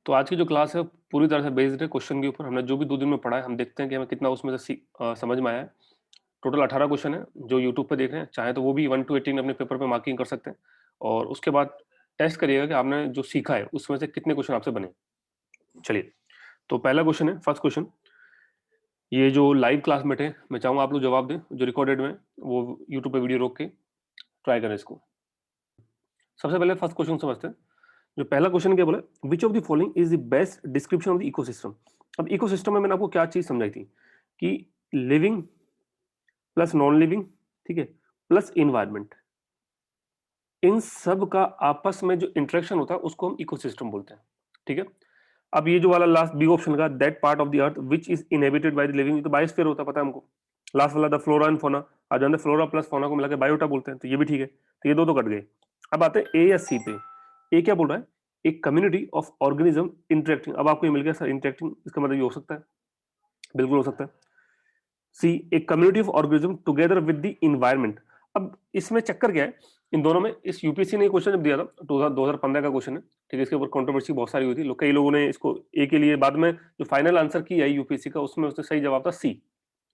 तो आज की जो क्लास है पूरी तरह से बेस्ड है क्वेश्चन के ऊपर। हमने जो भी 2 दिन में पढ़ा है हम देखते हैं कि हमें कितना उसमें से समझ में आया है। टोटल 18 क्वेश्चन है जो यूट्यूब पे देख रहे हैं, चाहे तो वो भी 1 to 18 अपने पेपर पे मार्किंग कर सकते हैं और उसके बाद टेस्ट करिएगा कि आपने जो सीखा है उसमें से कितने क्वेश्चन आपसे बने। चलिए, तो पहला क्वेश्चन है, फर्स्ट क्वेश्चन। ये जो लाइव क्लासमेट है, मैं चाहूंगा आप लोग जवाब दें। जो रिकॉर्डेड में वो यूट्यूब पे वीडियो रोक के ट्राई करें इसको। सबसे पहले फर्स्ट क्वेश्चन समझते हैं। जो पहला क्वेश्चन क्या बोला, which of the following is the best description of the ecosystem. अब इकोसिस्टम में मैंने आपको क्या चीज समझाई थी कि लिविंग प्लस नॉन लिविंग, ठीक है, प्लस इन्वायरमेंट, इन सब का आपस में जो इंटरेक्शन होता है उसको हम इकोसिस्टम बोलते हैं। ठीक है, अब ये जो वाला लास्ट बी ऑप्शन का, that part of the earth which is inhabited by the living, तो बायोस्फीयर होता है, पता है हमको। लास्ट वाला द फ्लोरा एंड फोना, आज जानते फ्लोरा प्लस फोना को मिलाकर बायोटा बोलते हैं, तो ये भी ठीक है। तो ये दो तो कट गए। अब आते हैं ए या सी पे। ए क्या बोल रहा है, एक कम्युनिटी ऑफ ऑर्गेनिज्म इंटरेक्टिंग। अब आपको ये मिल गया सर इंटरेक्टिंग, इसका मतलब ये हो सकता है, बिल्कुल हो सकता है। See, a community of organism together with the environment. अब इसमें चक्कर क्या है इन दोनों में, इस यूपीएससी ने क्वेश्चन जब दिया था 2015 का क्वेश्चन है, ठीक है, इसके ऊपर कंट्रोवर्सी बहुत सारी हुई थी, कई लोगों ने इसको ए के लिए, बाद में जो फाइनल आंसर की आई यूपीएससी का उसमें उसने सही जवाब था सी।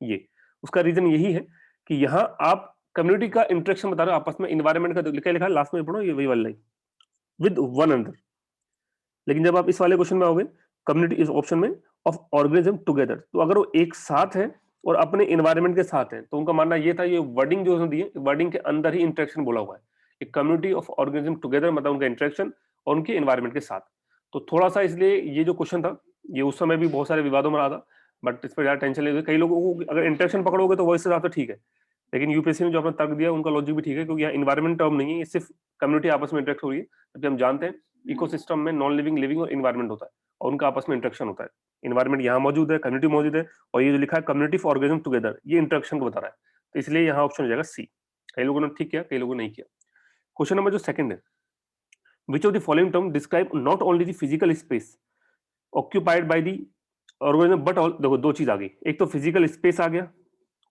ये उसका रीजन यही है कि यहाँ आप कम्युनिटी का इंटरेक्शन बता रहे हो आपस में, इन्वायरमेंट का लिखा लिखा लास्ट में पढ़ो, ये वही वाला लाइन विद वन अनदर। लेकिन जब आप इस वाले क्वेश्चन में आओगे, कम्युनिटी इस ऑप्शन में ऑफ ऑर्गेनिज्म टुगेदर, तो अगर वो एक साथ है और अपने इन्वायरमेंट के साथ है, तो उनका मानना ये था, ये वर्डिंग जो उसने दी है, वर्डिंग के अंदर ही इंटरेक्शन बोला हुआ है। एक कम्युनिटी ऑफ ऑर्गेनिज्म टुगेदर मतलब उनका इंटरेक्शन और उनके इन्वायरमेंट के साथ। तो थोड़ा सा इसलिए ये जो क्वेश्चन था, ये उस समय भी बहुत सारे विवादों में रहा था, बट इस पर ज्यादा टेंशन नहीं, कई लोगों को अगर इंटरेक्शन पकड़ोगे तो वॉइस से ज्यादा ठीक है। लेकिन यूपीएससी ने जो अपना तर्क दिया उनका लॉजिक भी ठीक है, क्योंकि यहाँ इन्वायरमेंट टर्म नहीं है, ये सिर्फ कम्युनिटी आपस में इंटरेक्ट हो रही है। जबकि हम जानते हैं इकोसिस्टम में नॉन लिविंग, लिविंग और इन्वायरमेंट होता है और उनका आपस में इंटरेक्शन होता है। इन्वायरमेंट यहाँ मौजूद है, कम्युनिटी मौजूद है, और ये जो लिखा है कम्युनिटी फॉर ऑर्गेनिज्म टुगेदर, ये इंटरेक्शन को बता रहा है। तो इसलिए यहाँ ऑप्शन हो जाएगा सी। कई लोगों ने ठीक किया, कई लोगों ने नहीं किया। क्वेश्चन नंबर जो सेकंड है, which of the following term describe not only the physical space occupied by the organism but all. देखो दो चीज आ गई, एक तो फिजिकल स्पेस आ गया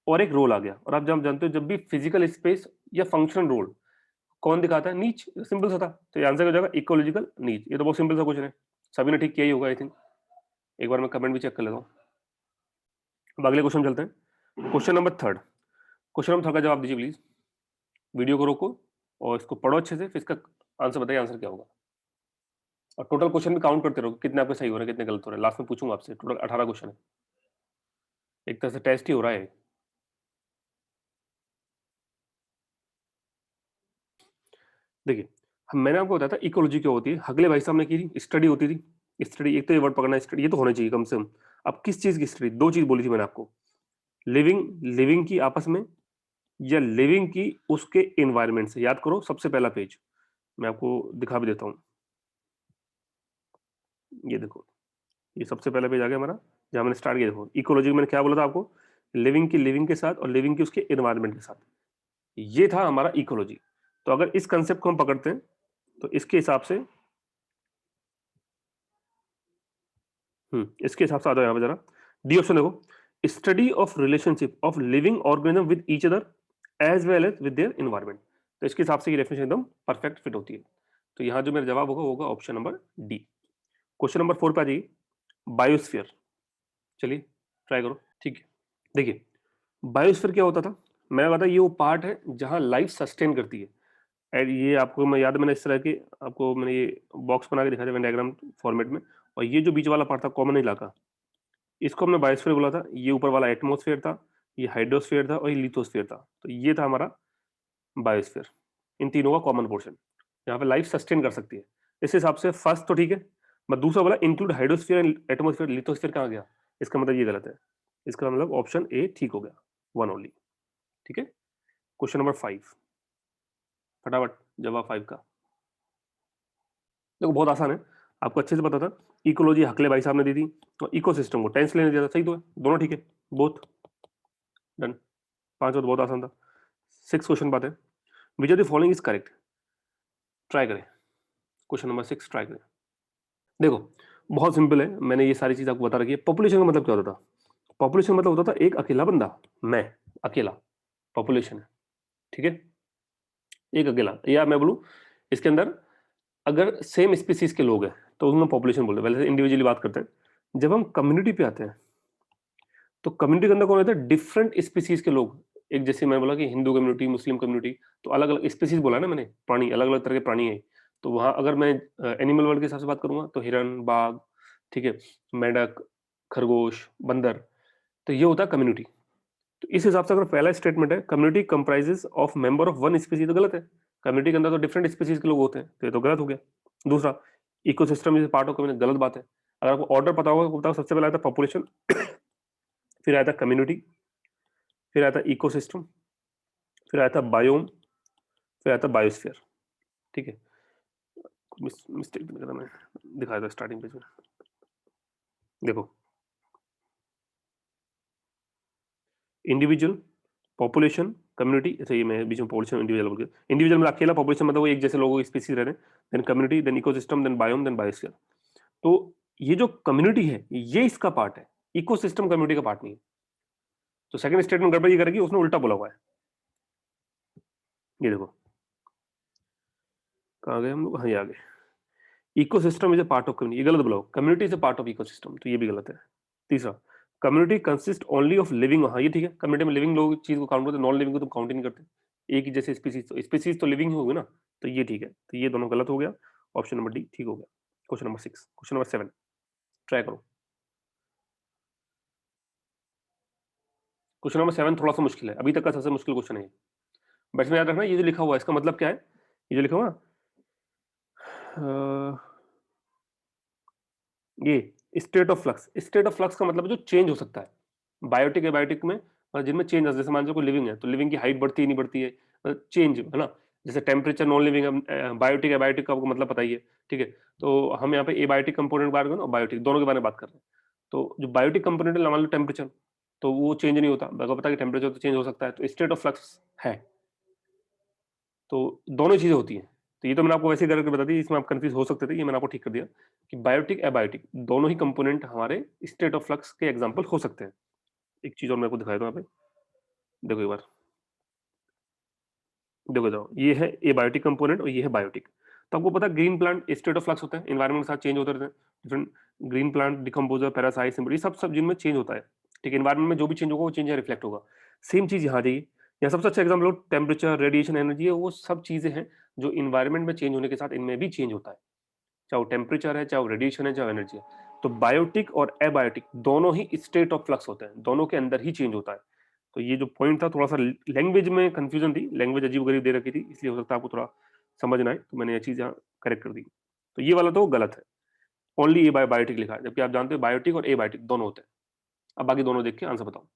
और एक रोल आ गया। और आप जब जानते हो जब भी फिजिकल स्पेस या फंक्शनल रोल कौन दिखाता है, नीच, सिंपल सा था। तो ये आंसर हो जाएगा इकोलॉजिकल नीच। ये तो बहुत सिंपल सा क्वेश्चन है, सभी ने ठीक किया ही होगा आई थिंक। एक बार मैं कमेंट भी चेक कर लेता हूँ। अब अगले क्वेश्चन चलते हैं, question number third. Question number third का जवाब दीजिए प्लीज। वीडियो को रोको और इसको पढ़ो अच्छे से, फिर इसका आंसर बताइए, आंसर क्या होगा। और टोटल क्वेश्चन भी काउंट करते रहो, कितने आपके सही हो रहे हैं, कितने गलत हो रहे हैं। लास्ट में पूछूंगा आपसे, टोटल 18 क्वेश्चन है, एक तरह से टेस्ट ही हो रहा है। देखिए, हम मैंने आपको बताया था इकोलॉजी क्या होती है, अगले भाई साहब ने की थी स्टडी होती थी। स्टडी, एक तो ये वर्ड पकड़ना, स्टडी ये तो होना चाहिए कम से कम। अब किस चीज की स्टडी, दो चीज बोली थी मैंने आपको, लिविंग, लिविंग की आपस में, या लिविंग की उसके एनवायरनमेंट से। याद करो, सबसे पहला पेज मैं आपको दिखा भी देता हूँ। ये देखो, ये सबसे पहला पेज आ गया हमारा, जहां मैंने स्टार्ट किया। देखो इकोलॉजी में मैंने क्या बोला था आपको, लिविंग की लिविंग के साथ और लिविंग की उसके एनवायरनमेंट के साथ, ये था हमारा इकोलॉजी। तो अगर इस कंसेप्ट को हम पकड़ते हैं तो इसके हिसाब से, इसके हिसाब से आ जाओ यहाँ पे जरा। डी ऑप्शन देखो, study of relationship of living organism with each other as well as with their environment. तो इसके हिसाब से ये डेफिनेशन एकदम परफेक्ट फिट होती है। तो यहाँ जो मेरा जवाब होगा, होगा option number D. Question number 4 पे आ जाइए, बायोस्फीयर। चलिए ट्राई करो, ठीक है। देखिए, बायोस्फीयर क्या होता था, मैंने कहा था ये वो पार्ट है जहां लाइफ सस्टेन करती है। एंड ये आपको मैं याद है, मैंने इस तरह के आपको मैंने ये बॉक्स बना के दिखाया था डायग्राम फॉर्मेट में। और ये जो बीच वाला पार्ट था कॉमन इलाका, इसको हमने बायोस्फीयर बोला था। ये ऊपर वाला एटमॉस्फेयर था, ये हाइड्रोस्फीयर था और ये लिथोस्फीयर था। तो ये था हमारा बायोस्फीयर, इन तीनों का कॉमन पोर्शन, यहाँ पे लाइफ सस्टेन कर सकती है। इस हिसाब से फर्स्ट तो ठीक है, मैं दूसरा बोला include hydrosphere and atmosphere, lithosphere कहाँ गया, इसका मतलब ये गलत है। इसका मतलब ऑप्शन ए ठीक हो गया, वन ओनली। ठीक है, क्वेश्चन नंबर 5, फटाफट जवाब 5 का। देखो बहुत आसान है, आपको अच्छे से पता था। इकोलॉजी हकले भाई साहब ने दी थी, और इकोसिस्टम को टेंस लेने दिया था, सही तो है, दोनों ठीक है, बोथ डन। 5 तो बहुत आसान था। 6 क्वेश्चन बात है, which of the following is correct. Try करें, क्वेश्चन नंबर 6 ट्राई करें। देखो बहुत सिंपल है, मैंने ये सारी चीज आपको बता रखी है। पॉपुलेशन का मतलब क्या होता था, पॉपुलेशन मतलब होता था एक अकेला बंदा, मैं अकेला, पॉपुलेशन है, ठीक है, एक अकेला। या मैं बोलूं इसके अंदर, अगर सेम स्पीसीज के लोग हैं, तो उसमें पॉपुलेशन बोलते हैं। पहले इंडिविजुअली बात करते हैं। जब हम कम्युनिटी पे आते हैं तो कम्युनिटी के अंदर कौन होता है? डिफरेंट स्पीसीज के लोग। एक जैसे मैं बोला कि हिंदू कम्युनिटी, मुस्लिम कम्युनिटी, तो अलग अलग स्पीसीज बोला ना मैंने, प्राणी, अलग अलग तरह के प्राणी है। तो वहां अगर मैं एनिमल वर्ल्ड के हिसाब से बात करूंगा तो हिरन, बाघ, ठीक है, मेंढक, खरगोश, बंदर, तो ये होता है कम्युनिटी। तो इस हिसाब से अगर पहला स्टेटमेंट है community comprises of member of one species, तो गलत है। कम्युनिटी के अंदर तो डिफरेंट स्पीसीज के लोग होते हैं, तो ये तो गलत हो गया। दूसरा, ecosystem is part of community, गलत बात है। अगर आपको ऑर्डर पता होगा तो बताओ, सबसे पहले आता है पॉपुलेशन, फिर आता है कम्युनिटी, फिर आता है इकोसिस्टम, फिर आता है बायोम, फिर आता है बायोस्फीयर। ठीक है, मिस्टेक नहीं करा मैं, दिखाया था स्टार्टिंग पेज में, देखो, इंडिविजुअल, पॉपुलेशन, कम्युनिटी। अच्छा, ये मैं बीच में पॉपुलेशन इंडिविजुअल बोल गया। इंडिविजुअल में अकेला, पॉपुलेशन मतलब वो एक जैसे लोगों की स्पीसीज रह रहे हैं, then community, then ecosystem, then biome, then biosphere. तो ये जो कम्युनिटी है ये इसका पार्ट है, इकोसिस्टम कम्युनिटी का पार्ट नहीं है। तो सेकंड स्टेटमेंट गड़बड़ ये करेगी, उसने उल्टा बोला हुआ है। ये देखो, कहाँ गए हम लोग, हाँ ये आ गए। Ecosystem is a part of community, ये गलत बोला, community is a part of ecosystem, तो ये भी गलत है। तीसरा, community consist only of living, हाँ ये ठीक है, कम्युनिटी में लिविंग लोग चीज को काउंट करते हैं, नॉन लिविंग को तो काउंट ही नहीं करते। एक ही जैसे स्पीसीज तो लिविंग ही होगी ना, तो ये ठीक है, तो ये दोनों गलत हो गया। ऑप्शन नंबर डी ठीक हो गया। Question number 6, question number 7 try करो। क्वेश्चन नंबर 7 थोड़ा सा मुश्किल है, अभी तक का सबसे मुश्किल क्वेश्चन है। बट इसमें याद रखना, ये जो लिखा हुआ है इसका मतलब क्या है? ये जो लिखा हुआ ये state of flux, state of flux का मतलब जो चेंज हो सकता है। बायोटिक है, बायोटिक में जिनमें चेंज, जैसे मान लो कोई लिविंग है तो लिविंग की हाइट बढ़ती है नहीं बढ़ती है, चेंज है ना। जैसे टेम्परेचर, नॉन लिविंग है, बायोटिक है, बायोटिक का आपको मतलब पता ही है। ठीक है, तो हम यहाँ पे ए बायोटिक कंपोनेंट बात कर रहे हैं और बायोटिक दोनों के बारे में बात कर रहे हैं। तो जो बायोटिक कंपोनेंट है, मान लो टेम्परेचर, तो वो चेंज नहीं होता, आपको पता है कि टेम्परेचर तो चेंज हो सकता है, तो स्टेट ऑफ फ्लक्स है। तो दोनों चीजें होती हैं। तो ये तो मैंने आपको वैसे करके बता दी, इसमें आप कंफ्यूज हो सकते थे, ये मैंने आपको ठीक कर दिया कि बायोटिक एबायोटिक दोनों ही कंपोनेंट हमारे स्टेट ऑफ फ्लक्स के एग्जांपल हो सकते हैं। एक चीज और मैं आपको दिखाया था यहाँ पे, देखो एक बार, देखो जाओ, ये है एबायोटिक कंपोनेंट और ये है बायोटिक। तो आपको पता है green plant state of flux होता है, एनवायरमेंट के साथ चेंज होते रहते हैं, different green plant, decomposer, parasite, symbol, ये सब जिनमें चेंज होता है। ठीक है, एनवायरमेंट में जो भी चेंज होगा वो चेंज यहाँ रिफ्लेक्ट होगा। सेम चीज यहाँ जाइए, यहाँ सबसे अच्छा एग्जाम्पल टेम्परेचर, रेडिएशन, एनर्जी है, वो सब चीजें हैं जो इन्वायरमेंट में चेंज होने के साथ इनमें भी चेंज होता है, चाहे वो टेम्परेचर है, चाहे वो रेडिएशन है, चाहे एनर्जी है। तो बायोटिक और एबायोटिक दोनों ही स्टेट ऑफ फ्लक्स होते हैं, दोनों के अंदर ही चेंज होता है। तो ये जो पॉइंट था, थोड़ा सा लैंग्वेज में कंफ्यूजन थी, लैंग्वेज अजीब गरीब दे रखी थी, इसलिए हो सकता है आपको थोड़ा समझ ना आए, तो मैंने ये चीज यहाँ करेक्ट कर दी। तो ये वाला तो गलत है, ओनली ए बायोटिक लिखा है, जबकि आप जानते हो बायोटिक और एबायोटिक दोनों होते हैं। अब बाकी दोनों देख के आंसर बताओ।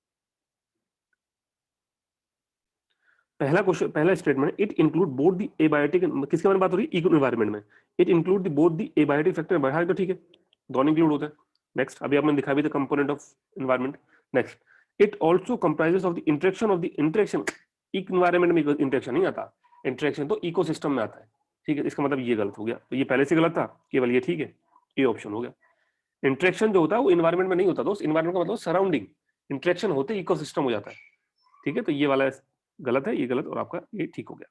पहला क्वेश्चन, पहला statement, it include both the abiotic, किसके बारे में बात हो रही है? इको एनवायरमेंट में। It include the both the abiotic factor, बाहर तो ठीक है, दोनों इंक्लूड होते हैं। नेक्स्ट, अभी आपने दिखा भी था component of environment. Next, it also comprises of the interaction of the interaction, environment में इंटरेक्शन नहीं आता, इंटरेक्शन तो इकोसिस्टम में आता है। ठीक है, इसका मतलब ये गलत हो गया, तो ये पहले से गलत था, केवल ये ठीक है, ये ऑप्शन हो गया। इंटरेक्शन जो होता है वो इन्वायरमेंट में नहीं होता दोस्त, इन्वायरमेंट का मतलब सराउंडिंग, इंटरेक्शन होते इकोसिस्टम हो जाता है। ठीक है, तो ये वाला गलत है, ये गलत, और आपका ये ठीक हो गया।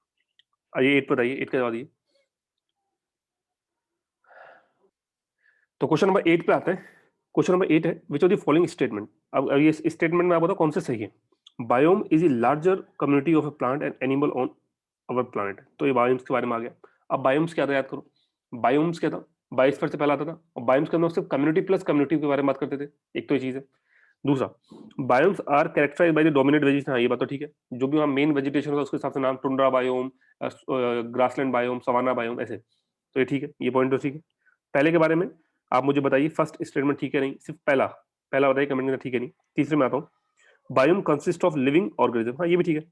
आइए 8 बताइए, 8 का जवाब दिए। तो क्वेश्चन नंबर 8 पे आते हैं। क्वेश्चन नंबर 8 है, which of the following statement, अब ये स्टेटमेंट में आप बताओ कौन से सही है। Biome is a larger community of A plant and animal on our plant, तो ये बायोम्स के बारे में आ गया। अब बायोम्स क्या था याद करो, बायोम्स क्या था, बायोस्फीयर से पहला आता था, और बायोम्स के अंदर सिर्फ कम्युनिटी प्लस कम्युनिटी के बारे में बात करते थे, एक तो ये चीज है। दूसरा, biomes are characterised by the dominant vegetation, हाँ ये बात तो ठीक है, जो भी वहाँ मेन वेजिटेशन होता है उसके हिसाब से नाम, tundra biome, grassland biome, savanna biome, ऐसे। तो ये ठीक है, ये पॉइंट तो ठीक है। पहले के बारे में आप मुझे बताइए, फर्स्ट स्टेटमेंट ठीक है नहीं, सिर्फ पहला, पहला बताइए कमेंट में, ठीक है नहीं। तीसरे में आता हूँ, biome consist of living organism, हाँ ये भी ठीक है।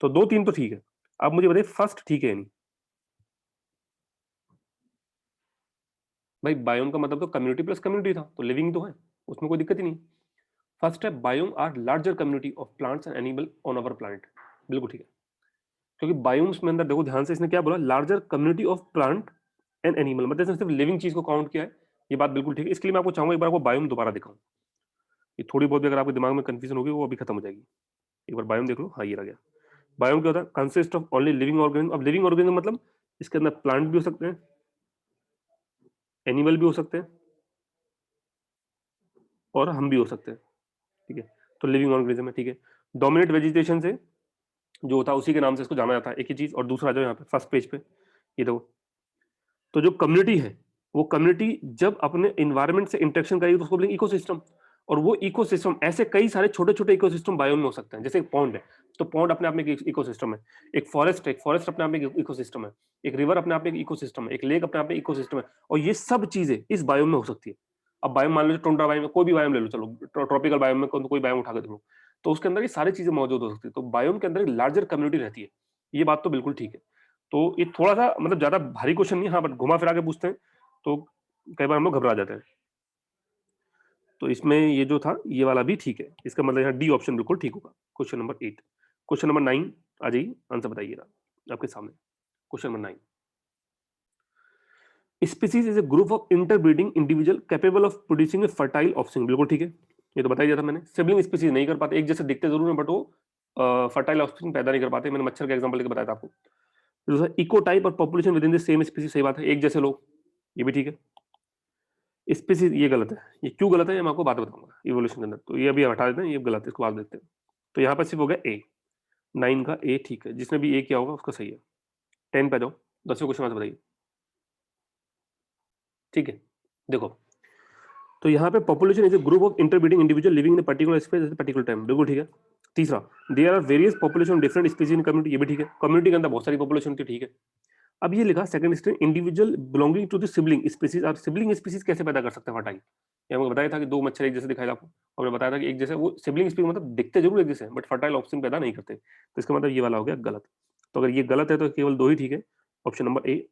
तो दो तीन तो ठीक है, आप मुझे बताइए फर्स्ट ठीक है नहीं। भाई बायोम का मतलब तो कम्युनिटी प्लस कम्युनिटी था, तो लिविंग तो है, उसमें कोई दिक्कत ही नहीं। फर्स्ट है, biome are larger community of plants and animal on our plant, बिल्कुल ठीक है। क्योंकि बायोम्स में अंदर देखो ध्यान से, इसने क्या बोला, larger community of plant and animal, मतलब इसने सिर्फ लिविंग चीज को काउंट किया है। ये बात बिल्कुल ठीक है, इसके लिए मैं आपको चाहूंगा एक बार आपको बायोम दोबारा दिखाऊं, ये थोड़ी बहुत भी अगर आपके दिमाग में कंफ्यूजन होगी वो अभी खत्म हो जाएगी। एक बार बायोम देख लो, हाँ ये रह गया। बायोम क्या होता है, consist of only living organism, अब लिविंग ऑर्गेनिज्म मतलब इसके अंदर प्लांट भी हो सकते हैं, एनिमल भी हो सकते हैं और हम भी हो सकते हैं, ठीक है। तो लिविंग ऑर्गेनिज्म है, ठीक है। डोमिनेट वेजिटेशन से जो होता है उसी के नाम से इसको जाना जाता है, एक ही चीज। और दूसरा जो यहाँ पे फर्स्ट पेज पे ये देखो, तो जो कम्युनिटी है वो कम्युनिटी जब अपने इन्वायरमेंट से इंटरेक्शन करेगी तो उसको बोलेंगे इकोसिस्टम। और वो इकोसिस्टम ऐसे कई सारे छोटे छोटे इकोसिस्टम बायोम में हो सकते हैं। जैसे एक पॉन्ड है तो पॉन्ड अपने आप में एक इकोसिस्टम है, एक फॉरेस्ट है, एक फॉरेस्ट अपने आप में एक इकोसिस्टम है, एक रिवर अपने आप में एक इकोसिस्टम है, एक लेक अपने आप में इकोसिस्टम है। और ये सब चीजें इस बायोम में हो सकती है। अब बायोम मान लो टुंड्रा बायोम में, कोई भी बायोम ले लो, चलो ट्रॉपिकल बायोम में कोई बायोम उठा के देख लो, तो उसके अंदर ये सारी चीजें मौजूद हो सकती है। तो बायोम के अंदर एक लार्जर कम्युनिटी रहती है, ये बात तो बिल्कुल ठीक है। तो ये थोड़ा सा मतलब ज्यादा भारी क्वेश्चन नहीं है, हाँ, बट घुमा फिरा के पूछते हैं तो कई बार हम लोग घबरा जाते हैं। तो इसमें ये जो था ये वाला भी ठीक है, इसका मतलब यहाँ डी ऑप्शन बिल्कुल ठीक होगा। Question number 8। क्वेश्चन नंबर 9 आ जाइए, आंसर बताइएगा आपके सामने। Question number 9, species is a group of interbreeding individual capable of producing A fertile offspring, बिल्कुल ठीक है, ये तो बता ही दिया था मैंने। सिबलिंग स्पीसीज नहीं कर पाते, एक जैसे दिखते जरूर हैं बट वो फर्टाइल ऑफस्प्रिंग पैदा नहीं कर पाते, मैंने मच्छर का एग्जांपल लेकर बताया था आपको। दूसरा इको टाइप और population with in the same species, सही बात है, एक जैसे लोग, ये भी ठीक है। स्पीसीज ये गलत है, ये क्यों गलत है ये मैं आपको बात बताऊंगा इवोल्यूशन के अंदर, तो ये अभी हटा देते हैं, ये गलत है, इसको बाद देखते हैं। तो यहाँ पर सिर्फ हो गया ए, 9 का ए ठीक है, जिसने भी ए किया होगा उसका सही है। 10 पे जाओ, 10वें क्वेश्चन में बताइए, ठीक है। देखो, तो यहाँ पे population is a group of interbreeding individual living in particular space at particular time, बिल्कुल ठीक है। तीसरा, there are various population different species in community, ये भी ठीक है, कम्युनिटी के अंदर बहुत सारी पॉपुलेशन थी, ठीक है। अब ये लिखा second stage individual belonging to the sibling species, और सिबलिंग स्पीसीज कैसे पैदा कर सकते हैं फर्टाइल, ये हमको बताया था कि दो मच्छर एक जैसे दिखाई आपको, हमने बताया था कि एक जैसे वो सिबलिंग स्पीसीज मतलब दिखते जरूर एक जैसे हैं बट फर्टाइल ऑप्शन पैदा नहीं करते, तो इसका मतलब ये वाला हो गया गलत। तो अगर ये गलत है तो केवल दो ही ठीक है, option number A,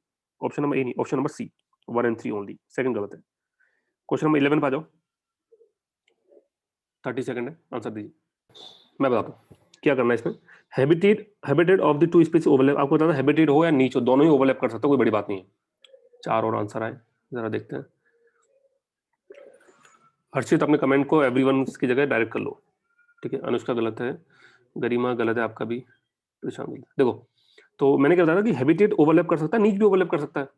option number A नहीं, option number C, 1 and 3 only, second गलत है। क्वेश्चन नंबर 11 पे आ जाओ, 30 सेकंड है, आंसर दीजिए। मैं बताता हूँ क्या करना है इसमें। Habitat of the two species overlap, आपको बताना हैबिटेट हो या नीच हो, दोनों ही ओवरलैप कर सकते हो, कोई बड़ी बात नहीं है। चार और आंसर आए, जरा देखते हैं। हर्षित अपने कमेंट को एवरीवन की जगह डायरेक्ट कर लो, ठीक है। अनुष्का गलत है, गरिमा गलत है, आपका भी, प्रशांत गलत है। देखो, तो मैंने क्या बताया था कि हैबिटेट ओवरलैप कर सकता है, नीच भी ओवरलैप कर सकता है,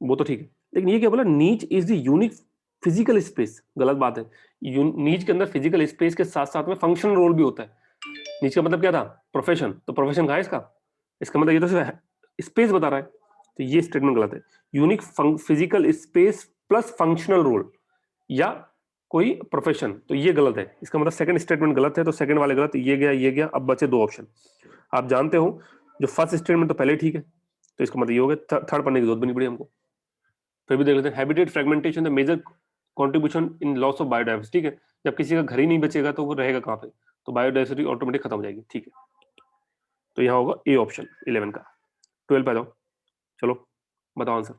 वो तो ठीक है। लेकिन ये क्या बोला, नीच is the unique physical space, गलत बात है। नीच के अंदर फिजिकल स्पेस के साथ साथ में फंक्शनल रोल भी होता है। नीच का मतलब क्या था, प्रोफेशन, तो प्रोफेशन कहाँ है इसका, इसका मतलब ये तो सिर्फ स्पेस बता रहा है, तो ये स्टेटमेंट गलत है। Unique physical space plus functional role या कोई प्रोफेशन, तो ये गलत है, इसका मतलब सेकंड स्टेटमेंट गलत है, तो सेकंड वाले गलत, ये गया ये गया, अब बचे दो ऑप्शन। आप जानते हो जो फर्स्ट स्टेटमेंट तो पहले ठीक है, तो इसका मतलब ये हो गया, थर्ड पढ़ने की जरूरत भी नहीं पड़ी हमको। फिर भी देख लेते हैं, habitat fragmentation the major contribution in loss of biodiversity, ठीक है। जब किसी का घर ही नहीं बचेगा तो वो रहेगा कहाँ पे, तो बायोडाइवर्सिटी ऑटोमेटिक खत्म हो जाएगी, ठीक है। तो यहाँ होगा ए ऑप्शन 11 का। 12 पे आ जाओ, चलो बताओ आंसर।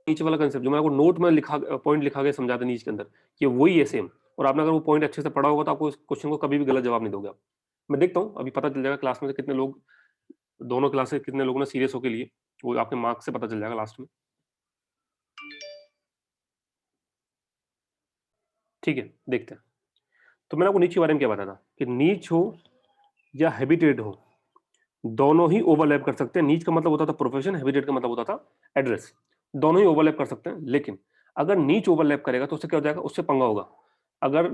नीचे वाला कंसेप्ट जो मैं आपको नोट में लिखा, पॉइंट लिखा के समझाते नीचे के अंदर, ये वही है सेम। और आपने अगर वो पॉइंट अच्छे से पढ़ा होगा तो आपको इस क्वेश्चन को कभी भी गलत जवाब नहीं दोगे आप। मैं देखता हूँ अभी, पता चल जाएगा क्लास में से कितने लोग, दोनों क्लास से कितने लोगों ने सीरियस होकर लिए, वो आपके मार्क्स से पता चल जाएगा लास्ट में, ठीक है। देखते हैं, तो मैंने आपको नीच के बारे में क्या बताया था कि नीच हो या हैबिटेट हो, दोनों ही ओवरलैप कर सकते हैं। नीच का मतलब होता था प्रोफेशन, हैबिटेट का मतलब होता था एड्रेस, दोनों ही ओवरलैप कर सकते हैं। लेकिन अगर नीच ओवरलैप करेगा तो उससे क्या हो जाएगा, उससे पंगा होगा। अगर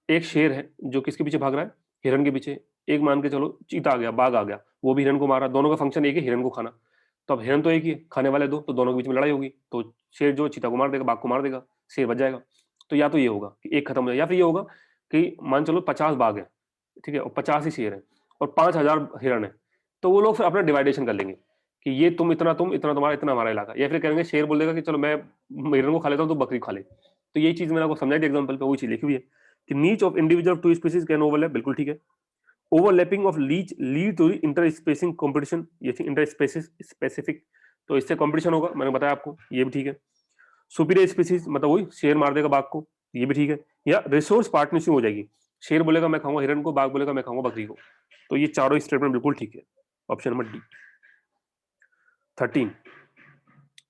एक शेर है जो किसके पीछे भाग रहा है, हिरन के पीछे, एक मान के चलो चीता आ गया, बाघ आ गया, वो भी हिरन को मारा, दोनों का फंक्शन एक है, हिरन को खाना। तो अब हिरन तो एक ही है, खाने वाले दो, तो दोनों के बीच में लड़ाई होगी, तो शेर जो चीता को मार देगा, बाघ को मार देगा, शेर बच जाएगा। तो या तो ये होगा कि एक खत्म हो जाए, या फिर ये होगा कि मान चलो 50 बाघ है, ठीक है, और 50 ही शेर है और 5,000 हिरन है, तो वो लोग फिर अपना डिवाइडेशन कर लेंगे कि ये तुम इतना तुम्हारा, इतना हमारा इलाका, या फिर कहेंगे शेर बोल देगा कि चलो मैं हिरन को खा लेता हूँ तो बकरी को खा ले। तो यही चीज मैंने आपको समझाई थी एग्जाम्पल पे, वही चीज लिखी हुई है कि niche of individual of two species can overlap, बिल्कुल ठीक है। Overlapping of niche lead to inter spacing competition, ये इंटर स्पेसिफिक, तो इससे कॉम्पिटिशन होगा, मैंने बताया आपको, ये भी ठीक है। सुपीरियर स्पीसीज मतलब वही शेर मार देगा बाघ को, ये भी ठीक है। या रिसोर्स पार्टनरशिप हो जाएगी, शेर बोलेगा मैं खाऊंगा हिरन को, बाघ बोलेगा मैं खाऊंगा बकरी को, तो ये चारों स्टेटमेंट बिल्कुल ठीक है। Option number D. 13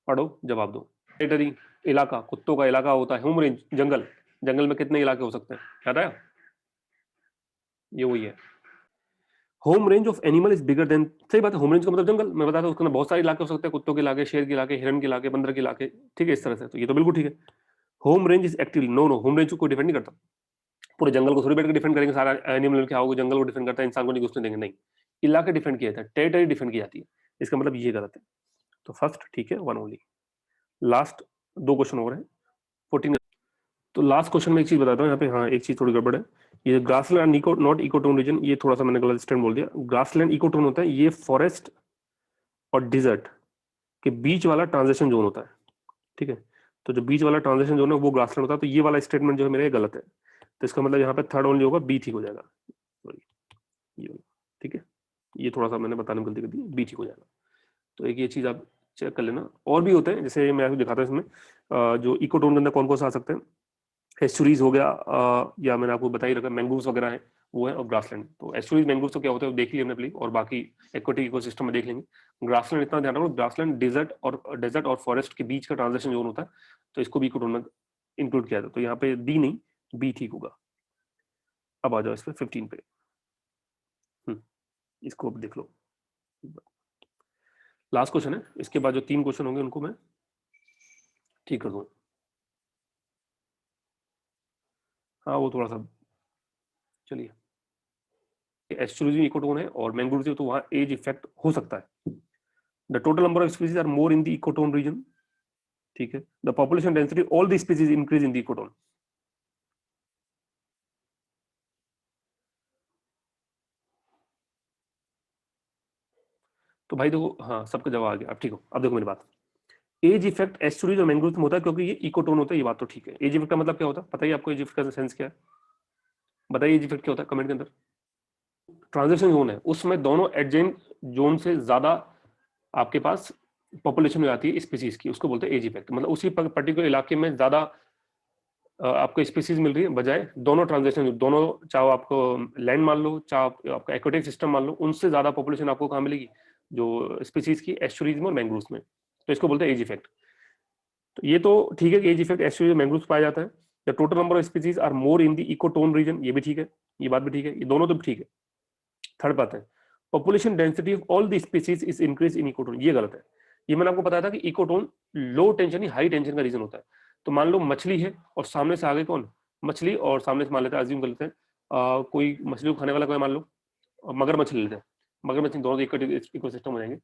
पढ़ो, जवाब दो। टेरिटरी, इलाका, कुत्तों का इलाका होता है, होम रेंज, जंगल, जंगल में कितने इलाके हो सकते हैं, याद आया, ये वही है। Home range of animal is bigger than, सही बात है, होम रेंज का मतलब जंगल, मैं बताता हूँ उसके अंदर बहुत सारे इलाके हो सकते हैं, कुत्तों के इलाके, शेर के इलाके, हिरन के इलाके, बंदर के इलाके, ठीक है, इस तरह से, तो ये तो बिल्कुल ठीक है। Home range is actively, no no, home range को कोई डिफेंड नहीं करता, पूरे जंगल को थोड़ी बैठ के डिफेंड करेंगे, सारा एनिमल क्या होगा, जंगल को डिफेंड करता है, इंसान को नहीं घुसने देंगे, नहीं, इलाके डिफेंड किया जाता है, टेरिटरी डिफेंड की जाती है, इसका मतलब ये गलत है। तो फर्स्ट ठीक है, वन ओनली। लास्ट दो क्वेश्चन हो रहे हैं 14। तो लास्ट क्वेश्चन में एक चीज बताता हूँ यहाँ पे, हाँ एक चीज थोड़ी गड़बड़ है, ये grassland eco not ecotone region, ये थोड़ा सा मैंने गलत स्टैंड बोल दिया, ग्रासलैंड इकोटोन होता है ये फॉरेस्ट और डिजर्ट के बीच वाला ट्रांजिशन जोन होता है, ठीक है, तो जो बीच वाला ट्रांजिशन जोन है वो ग्रासलैंड होता है, तो ये वाला स्टेटमेंट जो है मेरा ये गलत है, तो इसका मतलब यहाँ पे थर्ड ओनली होगा, बी ठीक हो जाएगा, सॉरी ये वाला, ठीक है, ये थोड़ा सा मैंने बताने में गलती कर दी, बी ठीक हो जाएगा। तो एक ये चीज आप चेक कर लेना, और भी होते हैं, जैसे मैं आपको दिखाता हूँ इसमें जो इकोटोन के अंदर कौन कौन सा आ सकते हैं, एस्चुरीज हो गया, या मैंने आपको बता ही रखा, मैंग्रोव्स वगैरह है वो है, और ग्रासलैंड, तो एस्चुरीज मैंग्रोव्स तो क्या होता है वो देख लिया हमने पहले, और बाकी एक्वाटिक इकोसिस्टम में देख लेंगे। ग्रासलैंड इतना ध्यान रखो, ग्रासलैंड डेजर्ट और फॉरेस्ट के बीच का ट्रांजिशन जोन होता है, तो इसको भी इकोटोन में इंक्लूड किया था, तो यहाँ पे डी नहीं बी ठीक होगा। अब आ जाओ इस पे 15 पे, इसको अब देख लो, लास्ट क्वेश्चन है, इसके बाद जो 3 क्वेश्चन होंगे उनको मैं ठीक कर दूंगा। हाँ वो थोड़ा सा, चलिए, एस्चुरीज इकोटोन है और मैंग्रोव तो वहां एज इफेक्ट हो सकता है। The total number of species are more in the ecotone region, ठीक है, the population density all the species increase in the ecotone. तो भाई देखो, हाँ सबका जवाब आ गया, अब ठीक हो, अब देखो मेरी बात, एज इफेक्ट एस्चुरीज और मैंग्रोव में होता है क्योंकि ये इकोटोन होता है, ये बात तो ठीक है। एज इफेक्ट का मतलब क्या होता है, पता ही आपको एज इफेक्ट का सेंस क्या है, बताइए एज इफेक्ट क्या होता है कमेंट के अंदर। ट्रांजिशन जोन है, उसमें दोनों एडजेंट जोन से ज्यादा आपके पास पॉपुलेशन हो जाती है स्पीसीज की, उसको बोलते हैं एज इफेक्ट, मतलब उसी पर्टिकुलर इलाके में ज्यादा आपको स्पीसीज मिल रही है, बजाय दोनों ट्रांजेक्शन, दोनों चाहे आपको लैंड मान लो, चाहे आपका एक्वेटिक सिस्टम मान लो, उनसे ज्यादा पॉपुलेशन आपको कहाँ मिलेगी, जो स्पीसीज की एस्चुरीज में और मैंग्रोव्स में, तो इसको बोलते हैं एज इफेक्ट। तो ये तो ठीक है कि एज इफेक्ट एस्चुरीज और मैंग्रोव्स पाया जाता है, the total number of species are more in the ecotone region, ये भी ठीक है, ये बात भी ठीक है, ये दोनों तो ठीक है। थर्ड बात है, population density of all the species is increase in ecotone, ये गलत है। ये मैंने आपको बताया था कि इकोटोन लो टेंशन ही हाई टेंशन का रीजन होता है। तो मान लो मछली है और सामने से आगे कौन, मछली, और सामने से मान लेते हैं, अज्यूम कर लेते हैं कोई मछली को खाने वाला कोई मान लो, मगर मछली लेते हैं, मगर मछली दोनों इकोसिस्टम हो जाएंगे।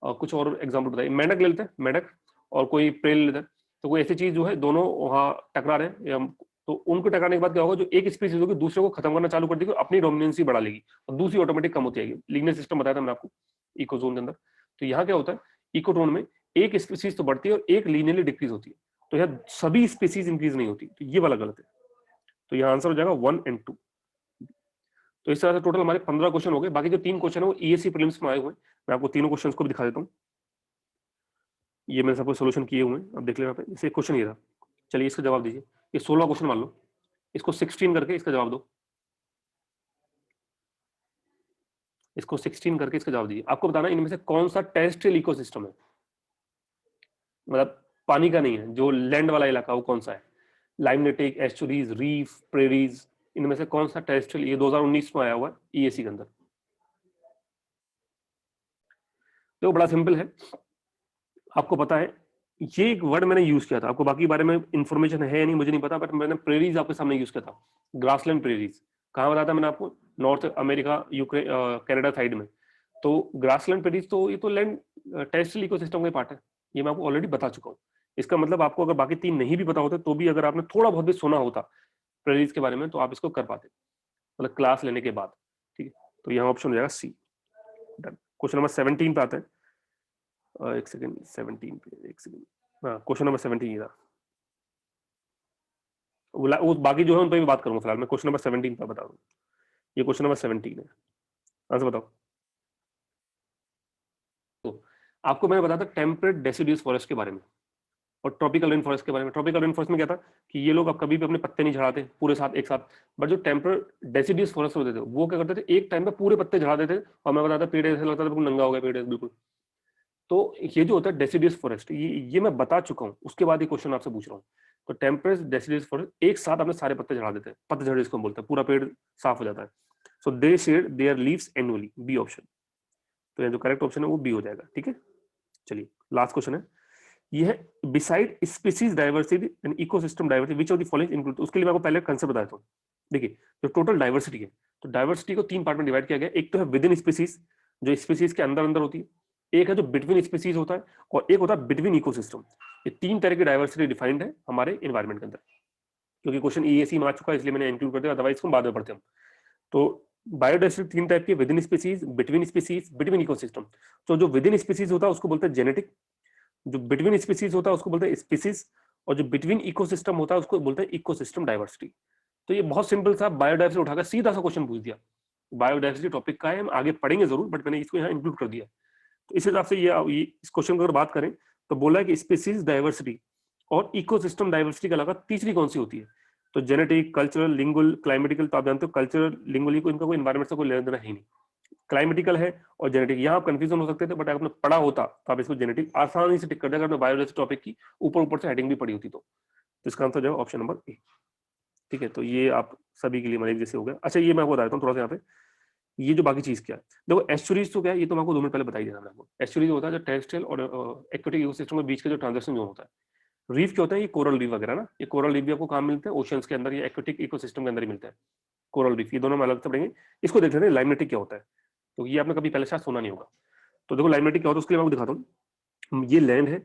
कुछ और एग्जाम्पल बताइए, मेंढक ले लेते हैं, मेंढक और कोई प्रेल लेते हैं, तो कोई ऐसी चीज जो है दोनों वहां टकरा रहे हैं, या तो उनको टकराने के बाद क्या होगा, जो एक स्पीसीज होगी दूसरे को खत्म करना चालू कर देगी, अपनी डोमिनेंसी बढ़ा लेगी, और दूसरी ऑटोमेटिक कम होती जाएगी। लीनियर सिस्टम बताया था मैंने आपको इकोजोन के अंदर। तो यहाँ क्या होता है, इकोटोन में एक स्पीसीज तो बढ़ती है और एक लीनियरली डिक्रीज होती है, तो यहाँ सभी स्पीसीज इंक्रीज नहीं होती, तो ये वाला गलत है। तो यहाँ आंसर हो जाएगा 1 और 2। तो इस तरह से टोटल हमारे 15 क्वेश्चन हो गए, बाकी जो 3 क्वेश्चन है वो ईएससी प्रीलिम्स में आए हुए हैं, मैं आपको तीनों क्वेश्चन को भी दिखा देता हूँ, ये मैंने सबको सोल्यूशन किए हुए हैं, अब देख लेना पे, जैसे क्वेश्चन ये था, चलिए इसका जवाब दीजिए, ये 16 क्वेश्चन मान लो, इसको 16 करके इसका जवाब दो, इसको 16 करके इसका जवाब दीजिए। आपको बताना इनमें से कौन सा टेरेस्ट्रियल इकोसिस्टम है, मतलब पानी का नहीं है, जो लैंड वाला इलाका वो कौन सा है, लाइमनेटिक, एस्चुरीज, रीफ, प्रेरीज, इनमें से कौन सा टेरेस्ट्रियल, ये 2019 में आया हुआ है ईएससी के अंदर। तो बड़ा सिंपल है, आपको पता है, ये एक वर्ड मैंने यूज किया था, आपको बाकी बारे में इंफॉर्मेशन है या नहीं मुझे नहीं पता, बट मैंने प्रेरीज आपके सामने यूज किया था, ग्रासलैंड प्रेरीज। कहाँ बताया था मैंने आपको, north America, Ukraine, Canada side में। तो ग्रासलैंड प्रेरीज तो ये तो लैंड टेरेस्ट्रियल इकोसिस्टम का पार्ट है, ये मैं आपको ऑलरेडी बता चुका हूँ। इसका मतलब आपको अगर बाकी 3 नहीं भी पता होते तो भी अगर आपने थोड़ा बहुत भी सुना होता प्रेरीज के बारे में तो आप इसको कर पाते, मतलब क्लास लेने के बाद, ठीक है। तो यहाँ ऑप्शन हो जाएगा सी, डन। क्वेश्चन नंबर 17 पे आते हैं, एक सेकंड, 17 पे एक सेकंड, हाँ क्वेश्चन नंबर 17 ये था, वो बाकी जो है उन पर भी बात करूंगा, फिलहाल मैं क्वेश्चन नंबर 17 पर बता दूं, ये क्वेश्चन नंबर 17 है, आंसर बताओ। तो आपको मैंने बताया था टेम्परेट डेसिडियस फॉरेस्ट के बारे में और ट्रॉपिकल रेन फॉरेस्ट के बारे में। ट्रॉपिकल रेन फॉरेस्ट में क्या था कि ये लोग अब कभी भी अपने पत्ते नहीं झड़ाते पूरे साथ एक साथ, बट जो टेम्परेट डेसिडियस फॉरेस्ट होते थे वो क्या करते थे, एक टाइम पे पूरे पत्ते झड़ा देते, और मैं बताता पेड़ ऐसे लगता था बिल्कुल नंगा हो गया पेड़ बिल्कुल। तो ये जो होता है डेसिडियस फॉरेस्ट, ये मैं बता चुका हूँ, उसके बाद ये क्वेश्चन आपसे पूछ रहा हूँ। तो टेम्परेट डेसिडियस फॉरेस्ट एक साथ अपने सारे पत्ते झड़ा देते हैं, पतझड़ इसको बोलते हैं, पूरा पेड़ साफ हो जाता है। So they shed their leaves annually, B option. तो ये जो करेक्ट ऑप्शन है वो बी हो जाएगा, ठीक है। चलिए लास्ट क्वेश्चन है, ये है beside species diversity and ecosystem diversity which of the following include. उसके लिए मैं आपको पहले कंसेप्ट बताता हूँ। देखिए जो टोटल डाइवर्सिटी है, तो डाइवर्सिटी को 3 पार्ट में डिवाइड किया गया। एक तो है विद इन स्पीसीज, जो स्पीसीज के अंदर अंदर होती है, एक है जो बिटवीन स्पीसीज होता है, और एक होता है बिटवीन इकोसिस्टम। ये 3 तरह की डाइवर्सिटी डिफाइंड है हमारे एनवायरमेंट के अंदर। क्योंकि क्वेश्चन ईएसी में आ चुका है इसलिए मैंने इंक्लूड कर दिया, अदरवाइज हम बाद में पढ़ते हैं। तो बायोडाइवर्सिटी 3 टाइप की, with in species, between species, between ecosystem. तो जो विद इन स्पीसीज होता है उसको बोलते हैं जेनेटिक, जो बिटवीन स्पीसीज होता है उसको बोलते हैं स्पीसीज, और जो बिटवीन इकोसिस्टम होता है उसको बोलते हैं इकोसिस्टम डाइवर्सिटी। तो ये बहुत सिंपल सा बायोडाइवर्सिटी उठाकर सीधा सा क्वेश्चन पूछ दिया। बायोडाइवर्सिटी टॉपिक का है, हम आगे पढ़ेंगे जरूर, बट मैंने इसको यहाँ इंक्लूड कर दिया। तो इस हिसाब से ये इस क्वेश्चन की अगर बात करें तो बोला है कि स्पीसीज डाइवर्सिटी और इकोसिस्टम डाइवर्सिटी के अलावा तीसरी कौन सी होती है। तो जेनेटिक, कल्चरल, लिंगुअल, क्लाइमेटिकल। तो आप जानते हो कल्चरल, लिंगुअल को इनका कोई एनवायरमेंट से कोई लेना देना है ही नहीं। क्लाइमेटिकल है और जेनेटिक, यहाँ आप कंफ्यूजन हो सकते थे, बट अगर आपने पढ़ा होता तो आप इसको जेनेटिक आसानी से टिक कर देगा। अगर बायोलॉजी टॉपिक की ऊपर ऊपर से हेडिंग भी पड़ी होती तो इसका आंसर जो है ऑप्शन नंबर ए, ठीक है। तो ये आप सभी के लिए मतलब जैसे हो गया। अच्छा ये मैं आपको बता देता हूँ थोड़ा सा यहाँ पे, ये जो बाकी चीज क्या है, देखो एस्चुरीज तो क्या है, ये तो मैं आपको 2 मिनट पहले बता ही दिया था आपको। एस्चुरीज होता है जो टेरेस्ट्रियल और एक्वेटिक इकोसिस्टम के बीच का जो ट्रांजेक्शन जोन होता है। रीफ क्या होता है, ये कोरल रीफ वगैरह ना, ये कोरल रीफ भी आपको कहाँ मिलते हैं, ओशियंस के अंदर, या एक्वेटिक इकोसिस्टम के अंदर ही मिलता है कोरल रीफ। ये दोनों में अलग से पढ़ेंगे। इसको देख लेते हैं लाइमेटिक क्या होता है, तो ये आपने कभी पहले शायद सुना नहीं होगा। तो देखो लाइमेटिक क्या होता है उसके लिए मैं आपको दिखाता हूँ। ये लैंड है,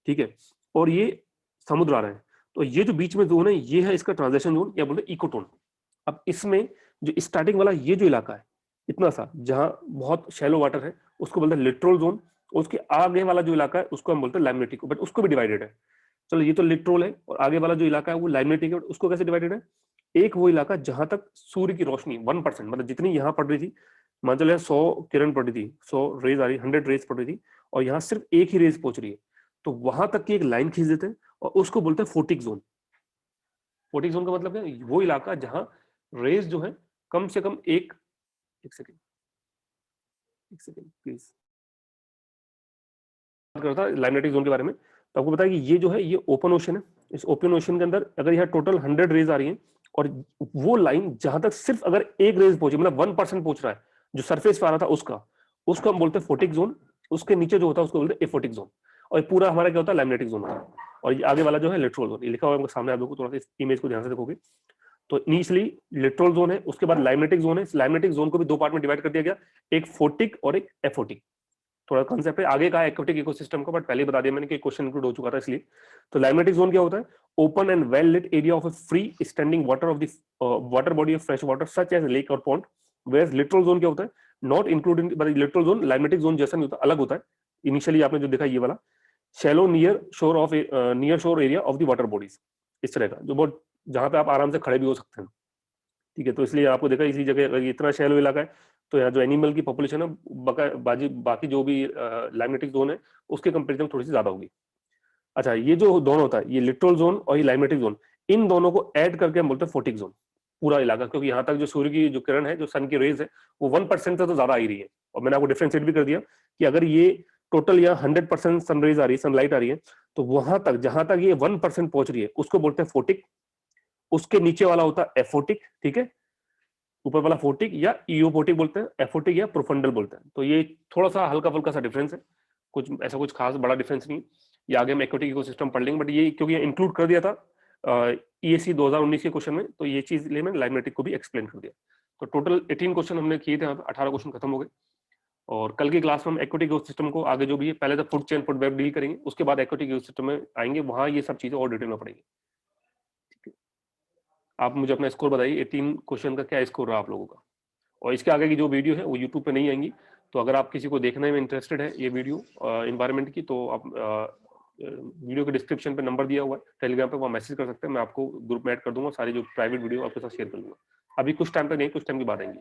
ठीक है, और ये समुद्र आ रहे हैं, तो ये जो बीच में जोन है ये है इसका ट्रांजिशन जोन, या बोलते हैं इकोटोन। अब इसमें जो स्टार्टिंग वाला ये जो इलाका है इतना सा, जहां बहुत शैलो वाटर है, उसको बोलते हैं लिट्रोल जोन। उसके आगे वाला जो इलाका है उसको हम बोलते हैं लाइमेटिक, बट उसको भी डिवाइडेड है। चलो ये तो लिट्रोल है, और आगे वाला जो इलाका है वो लाइमेटिक है, उसको कैसे डिवाइडेड है। एक वो इलाका जहां तक सूर्य की रोशनी 1%, मतलब जितनी यहाँ पड़ रही थी, मान चलो 100 किरण पड़ रही थी, 100 रेज आ रही, 100 रेज पड़ रही थी, और यहाँ सिर्फ एक ही रेज पहुंच रही है, तो वहां तक की एक लाइन खींच देते हैं और उसको बोलते हैं फोटिक जोन। फोटिक जोन का मतलब क्या है, वो इलाका जहां रेज जो है कम से कम एक सेकेंड, एक सेकेंड प्लीज, बात करता लाइमेटिक जोन के बारे में। तो आपको पता है कि ये जो है ये ओपन ओशन है। इस ओपन ओशन के अंदर अगर यहाँ टोटल 100 रेज आ रही है, और वो लाइन जहां तक सिर्फ अगर एक रेज पहुंची, मतलब 1% पहुंच रहा है जो सरफेस पे आ रहा था उसका, उसको हम बोलते हैं फोटिक जोन। उसके नीचे जो होता है उसको बोलते हैं एफोटिक जोन। और ये पूरा हमारा क्या होता है, लाइमेटिक जोन होता है। और ये आगे वाला जो है लिटरल जोन, ये लिखा हुआ है सामने आप लोगों को, थोड़ा सा इस इमेज को ध्यान से देखोगे तो इनिशियली लिटरल जोन है, उसके बाद लाइमेटिक जोन है। लाइमेटिक जोन को भी 2 पार्ट में डिवाइड कर दिया गया, एक फोटिक और एक एफोटिक। थोड़ा कंसेप्ट है आगे का एक्वेटिक इकोसिस्टम का, बट पहले बता दिया मैंने कि क्वेश्चन इंक्लूड हो चुका था इसलिए। तो लाइमेटिक जोन क्या होता है, open and well lit area of a free standing water of the water body of fresh water such as lake और पॉन्ड। वेयर लिटरल जोन क्या होता है, not including, littoral zone limnetic zone जैसा नहीं होता, अलग होता है। इनिशियली आपने जो देखा ये वाला शैलो नियर शोर ऑफ नियर शोर area of the water bodies, इस तरह का जो बहुत, जहां पे आप आराम से खड़े भी हो सकते हैं, ठीक है। तो इसलिए आपको देखा इसी जगह अगर इतना शैलो इलाका है, तो यहाँ जो एनिमल की पॉपुलेशन है बाकी जो भी लाइमेटिक जोन है उसके कंपेरिजन थोड़ी सी ज्यादा होगी। अच्छा ये जो दोनों होता है, ये लिटरल जोन और ये लाइमेटिक जोन, इन दोनों को ऐड करके हम बोलते हैं फोटिक जोन पूरा इलाका। क्योंकि यहाँ तक जो सूर्य की जो किरण है, जो सन की रेज है, वो 1% से तो ज्यादा आ ही रही है। और मैंने आपको डिफरेंशिएट भी कर दिया कि अगर ये टोटल यहाँ 100% सन रेज आ रही है, सनलाइट आ रही है, तो वहां तक जहां तक ये 1% पहुंच रही है उसको बोलते हैं फोटिक। उसके नीचे वाला होता है एफोटिक, ठीक है, ऊपर वाला फोटिक या इओपोटिक बोलते हैं, एफोटिक या प्रोफंडल बोलते हैं। तो ये थोड़ा सा हल्का फुल्का सा डिफरेंस है, कुछ ऐसा कुछ खास बड़ा डिफरेंस नहीं। ये आगे हम एक्वेटिक इकोसिस्टम पढ़ लेंगे, बट ये क्योंकि इंक्लूड कर दिया था ईएससी 2019 के क्वेश्चन में, तो ये चीज लिए मैंने लाइमेटिक को भी एक्सप्लेन कर दिया। तो टोटल 18 क्वेश्चन हमने किए थे, 18 क्वेश्चन खत्म हो गए। और कल की क्लास में हम एक्वेटिक इकोसिस्टम को आगे जो भी है, पहले तो food chain food web deal करेंगे, उसके बाद एक्वेटिक इकोसिस्टम में आएंगे, वहां ये सब चीजें और डिटेल में पढ़ेंगे। आप मुझे अपना स्कोर बताइए, 18 क्वेश्चन का क्या स्कोर रहा आप लोगों का। और इसके आगे की जो वीडियो है वो यूट्यूब पे नहीं आएंगी, तो अगर आप किसी को देखने में इंटरेस्टेड है ये वीडियो इन्वायरमेंट की, तो आप वीडियो के डिस्क्रिप्शन पे नंबर दिया हुआ है टेलीग्राम पे, वहाँ मैसेज कर सकते हैं, मैं आपको ग्रुप में ऐड कर दूंगा, सारी जो प्राइवेट वीडियो आपके साथ शेयर कर दूंगा। अभी कुछ टाइम तक नहीं, कुछ टाइम के बाद आएंगी।